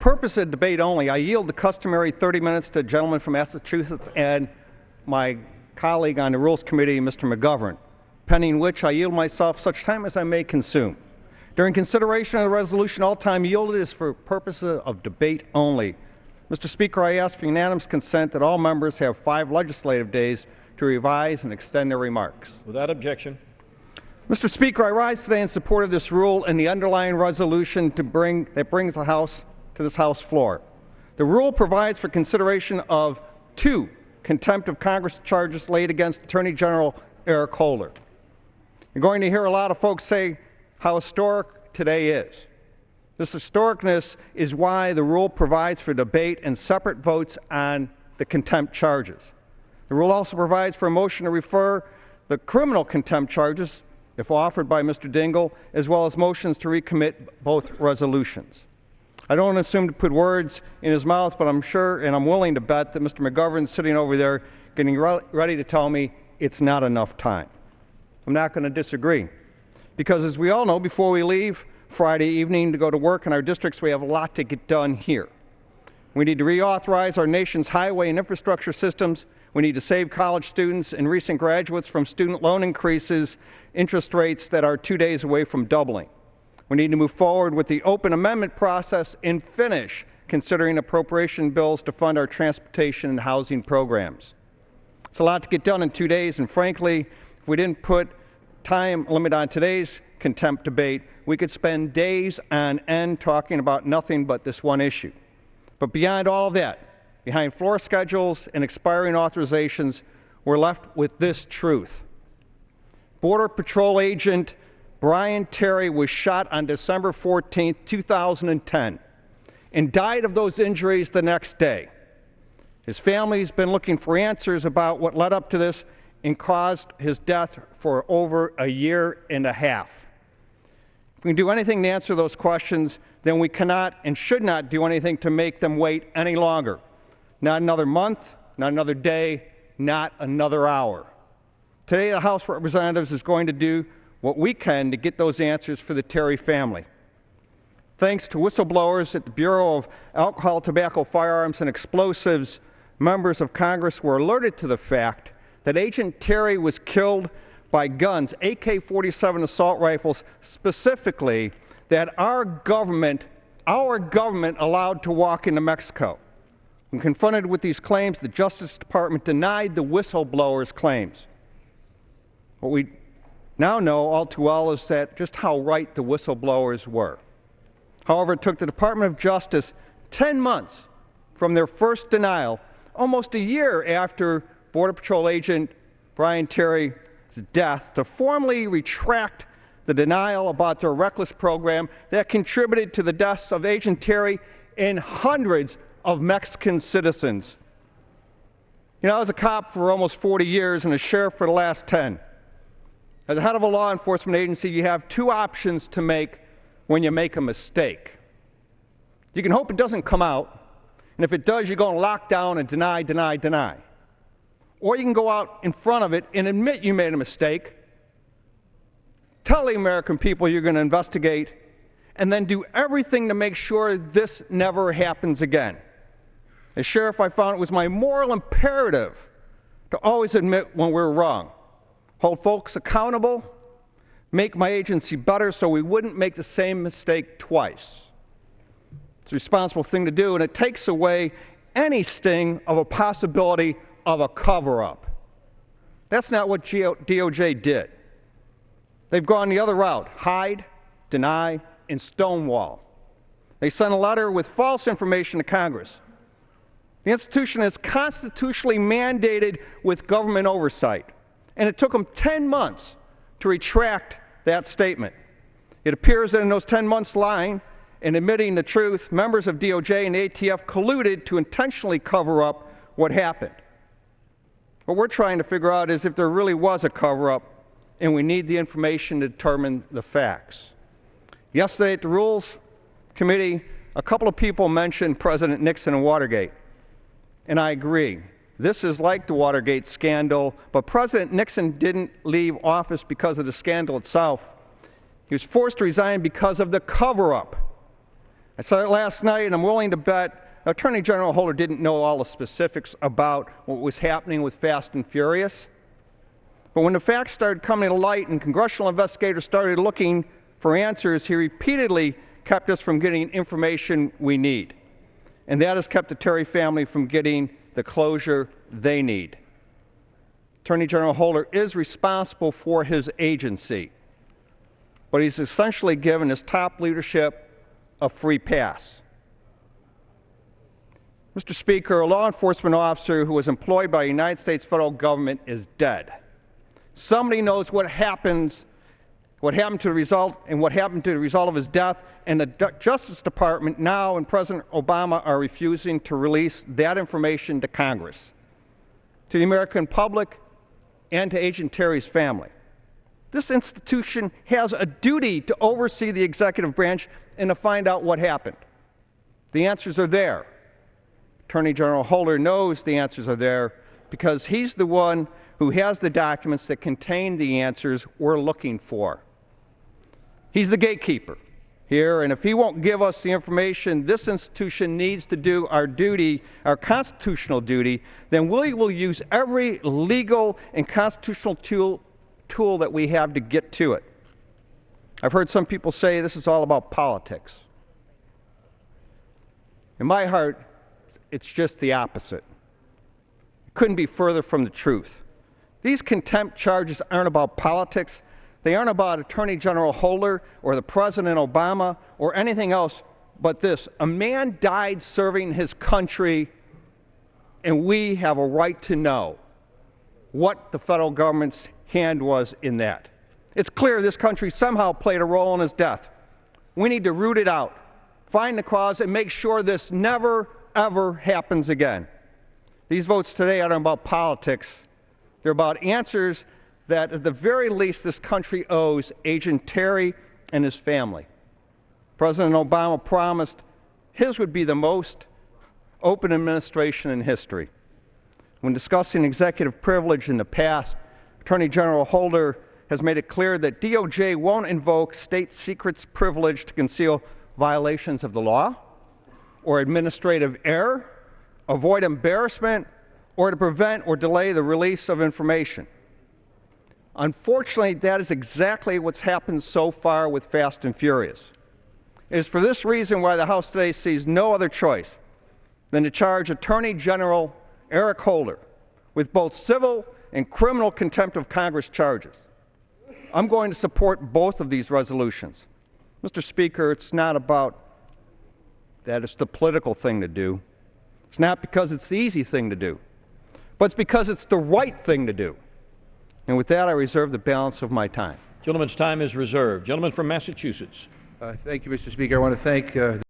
Purpose of debate only, I yield the customary 30 minutes to the gentleman from Massachusetts and my colleague on the Rules Committee, Mr. McGovern, pending which I yield myself such time as I may consume. During consideration of the resolution, all time yielded is for purposes of debate only. Mr. Speaker, I ask for unanimous consent that all members have 5 legislative days to revise and extend their remarks. Without objection. Mr. Speaker, I rise today in support of this rule and the underlying resolution that brings the House to this House floor. The rule provides for consideration of 2 contempt of Congress charges laid against Attorney General Eric Holder. You're going to hear a lot of folks say how historic today is. This historicness is why the rule provides for debate and separate votes on the contempt charges. The rule also provides for a motion to refer the criminal contempt charges, if offered by Mr. Dingell, as well as motions to recommit both resolutions. I don't assume to put words in his mouth, but I'm sure and I'm willing to bet that Mr. McGovern's sitting over there getting ready to tell me it's not enough time. I'm not going to disagree, because as we all know, before we leave Friday evening to go to work in our districts, we have a lot to get done here. We need to reauthorize our nation's highway and infrastructure systems. We need to save college students and recent graduates from student loan increases, interest rates that are 2 days away from doubling. We need to move forward with the open amendment process and finish considering appropriation bills to fund our transportation and housing programs. It's a lot to get done in 2 days, and frankly, if we didn't put time limit on today's contempt debate, we could spend days on end talking about nothing but this one issue. But beyond all of that, behind floor schedules and expiring authorizations, we're left with this truth. Border Patrol agent Brian Terry was shot on December 14, 2010, and died of those injuries the next day. His family's been looking for answers about what led up to this and caused his death for over a year and a half. If we can do anything to answer those questions, then we cannot and should not do anything to make them wait any longer. Not another month, not another day, not another hour. Today, the House of Representatives is going to do what we can to get those answers for the Terry family. Thanks to whistleblowers at the Bureau of Alcohol, Tobacco, Firearms, and Explosives, members of Congress were alerted to the fact that Agent Terry was killed by guns, AK-47 assault rifles, specifically that our government allowed to walk into Mexico. When confronted with these claims, the Justice Department denied the whistleblowers' claims. What we now know all too well is that just how right the whistleblowers were. However, it took the Department of Justice 10 months from their first denial, almost a year after Border Patrol agent Brian Terry's death, to formally retract the denial about their reckless program that contributed to the deaths of Agent Terry and hundreds of Mexican citizens. You know, I was a cop for almost 40 years and a sheriff for the last 10. As the head of a law enforcement agency, you have 2 options to make when you make a mistake. You can hope it doesn't come out, and if it does, you're going to lock down and deny, deny, deny. Or you can go out in front of it and admit you made a mistake, tell the American people you're going to investigate, and then do everything to make sure this never happens again. As sheriff, I found it was my moral imperative to always admit when we're wrong, hold folks accountable, make my agency better so we wouldn't make the same mistake twice. It's a responsible thing to do, and it takes away any sting of a possibility of a cover-up. That's not what DOJ did. They've gone the other route: hide, deny, and stonewall. They sent a letter with false information to Congress. The institution is constitutionally mandated with government oversight, and it took them 10 months to retract that statement. It appears that in those 10 months lying and admitting the truth, members of DOJ and ATF colluded to intentionally cover up what happened. What we're trying to figure out is if there really was a cover-up, and we need the information to determine the facts. Yesterday at the Rules Committee, a couple of people mentioned President Nixon and Watergate, and I agree. This is like the Watergate scandal, but President Nixon didn't leave office because of the scandal itself. He was forced to resign because of the cover-up. I said it last night, and I'm willing to bet Attorney General Holder didn't know all the specifics about what was happening with Fast and Furious. But when the facts started coming to light and congressional investigators started looking for answers, he repeatedly kept us from getting information we need. And that has kept the Terry family from getting the closure they need. Attorney General Holder is responsible for his agency, but he's essentially given his top leadership a free pass. Mr. Speaker, a law enforcement officer who was employed by the United States federal government is dead. Somebody knows what happened to the result of his death, and the Justice Department now and President Obama are refusing to release that information to Congress, to the American public, and to Agent Terry's family. This institution has a duty to oversee the executive branch and to find out what happened. The answers are there. Attorney General Holder knows the answers are there because he's the one who has the documents that contain the answers we're looking for. He's the gatekeeper here, and if he won't give us the information this institution needs to do our duty, our constitutional duty, then we will use every legal and constitutional tool that we have to get to it. I've heard some people say this is all about politics. In my heart, it's just the opposite. It couldn't be further from the truth. These contempt charges aren't about politics. They aren't about Attorney General Holder or the President Obama or anything else but this. A man died serving his country, and we have a right to know what the federal government's hand was in that. It's clear this country somehow played a role in his death. We need to root it out, find the cause, and make sure this never, ever happens again. These votes today aren't about politics. They're about answers that, at the very least, this country owes Agent Terry and his family. President Obama promised his would be the most open administration in history. When discussing executive privilege in the past, Attorney General Holder has made it clear that DOJ won't invoke state secrets privilege to conceal violations of the law or administrative error, avoid embarrassment, or to prevent or delay the release of information. Unfortunately, that is exactly what's happened so far with Fast and Furious. It is for this reason why the House today sees no other choice than to charge Attorney General Eric Holder with both civil and criminal contempt of Congress charges. I'm going to support both of these resolutions. Mr. Speaker, it's not about that. It's the political thing to do. It's not because it's the easy thing to do, but it's because it's the right thing to do. And with that, I reserve the balance of my time. Gentleman's time is reserved. Gentleman from Massachusetts. Thank you, Mr. Speaker. I want to thank